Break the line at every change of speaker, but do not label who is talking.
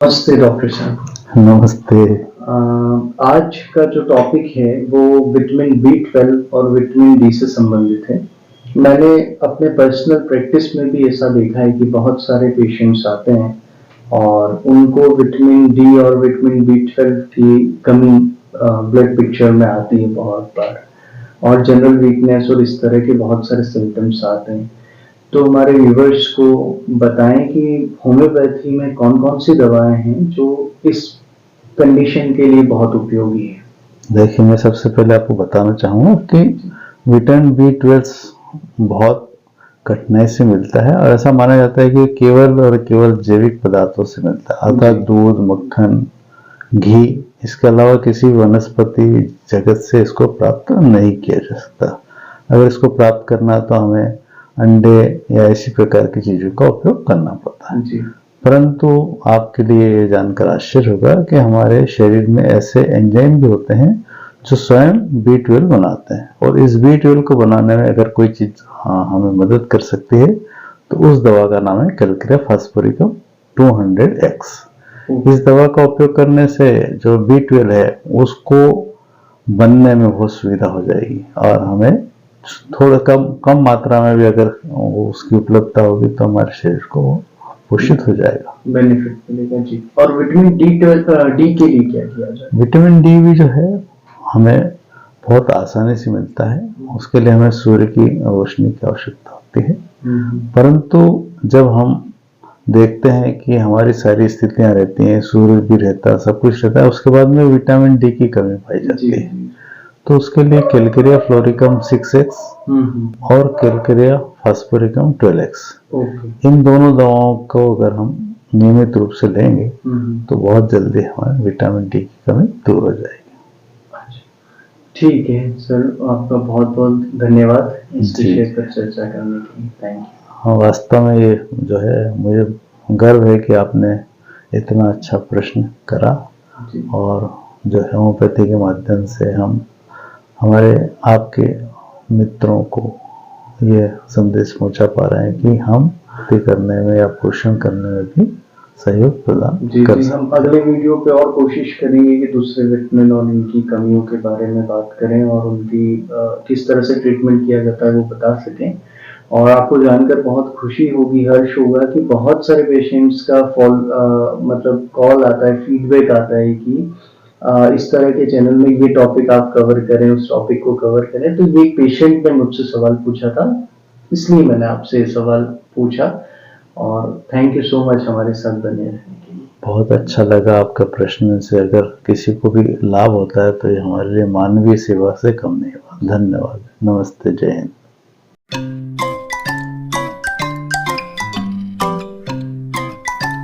नमस्ते डॉक्टर साहब।
नमस्ते।
आज का जो टॉपिक है वो विटामिन बी 12 और विटामिन डी से संबंधित है। मैंने अपने पर्सनल प्रैक्टिस में भी ऐसा देखा है कि बहुत सारे पेशेंट्स आते हैं और उनको विटामिन डी और विटामिन बी 12 की कमी ब्लड पिक्चर में आती है बहुत बार, और जनरल वीकनेस और इस तरह के बहुत सारे सिम्टम्स आते हैं। तो हमारे व्यूवर्स को बताएं कि होम्योपैथी में कौन-कौन सी दवाएं हैं जो इस कंडीशन के लिए बहुत उपयोगी है।
देखिए, मैं सबसे पहले आपको बताना चाहूँगा कि विटामिन बी 12 बहुत कठिनाई से मिलता है और ऐसा माना जाता है कि केवल और केवल जैविक पदार्थों से मिलता है, अर्थात दूध, मक्खन, घी, इसके अलावा किसी वनस्पति जगत से इसको प्राप्त नहीं किया जा सकता। अगर इसको प्राप्त करना है तो हमें अंडे या इसी प्रकार की चीज़ों का उपयोग करना पड़ता है। परंतु आपके लिए ये जानकर आश्चर्य होगा कि हमारे शरीर में ऐसे एंजाइम भी होते हैं जो स्वयं बी 12 बनाते हैं, और इस बी 12 को बनाने में अगर कोई चीज़ हमें मदद कर सकती है तो उस दवा का नाम है कैल्केरिया फास्फोरिकम 200X। इस दवा का उपयोग करने से जो बी 12 है उसको बनने में बहुत सुविधा हो जाएगी, और हमें थोड़ा कम मात्रा में भी अगर उसकी उपलब्धता होगी तो हमारे शरीर को पोषित हो जाएगा,
बेनिफिट मिलेगा जी। और विटामिन डी के लिए क्या किया जाए?
विटामिन डी भी जो है हमें बहुत आसानी से मिलता है। उसके लिए हमें सूर्य की रोशनी की आवश्यकता होती है, परंतु जब हम देखते हैं कि हमारी सारी स्थितियां रहती हैं, सूर्य भी रहता है, सब कुछ रहता है, उसके बाद में विटामिन डी की कमी पाई जाती है, तो उसके लिए कैल्केरिया फ्लोरिकम 6X और कैल्केरिया फास्फोरिकम 12X, इन दोनों दवाओं को अगर हम नियमित रूप से लेंगे तो बहुत जल्दी हमारे विटामिन डी की कमी दूर हो जाएगी।
ठीक है सर, आपका बहुत बहुत धन्यवाद इस विषय पर चर्चा करने के लिए। Thank you.
हाँ, वास्तव में ये जो है मुझे गर्व है कि आपने इतना अच्छा प्रश्न करा, और जो है होम्योपैथी के माध्यम से हम हमारे आपके मित्रों को ये संदेश पहुंचा पा रहे हैं कि हम करने में या पोषण करने में भी सहयोग प्रदान कर सकते हैं।
हम अगले वीडियो पे और कोशिश करेंगे कि दूसरे विटामिन और इनकी कमियों के बारे में बात करें और उनकी किस तरह से ट्रीटमेंट किया जाता है वो बता सकें। और आपको जानकर बहुत खुशी होगी, हर्ष होगा कि बहुत सारे पेशेंट्स का मतलब कॉल आता है, फीडबैक आता है कि इस तरह के चैनल में ये टॉपिक आप कवर करें, उस टॉपिक को कवर करें। तो ये पेशेंट ने मुझसे सवाल पूछा था, इसलिए मैंने आपसे सवाल पूछा। और थैंक यू सो मच हमारे साथ बने रहने के लिए।
बहुत अच्छा लगा आपका प्रश्न से, अगर किसी को भी लाभ होता है तो ये हमारे लिए मानवीय सेवा से कम नहीं हुआ। धन्यवाद। नमस्ते। जय हिंद।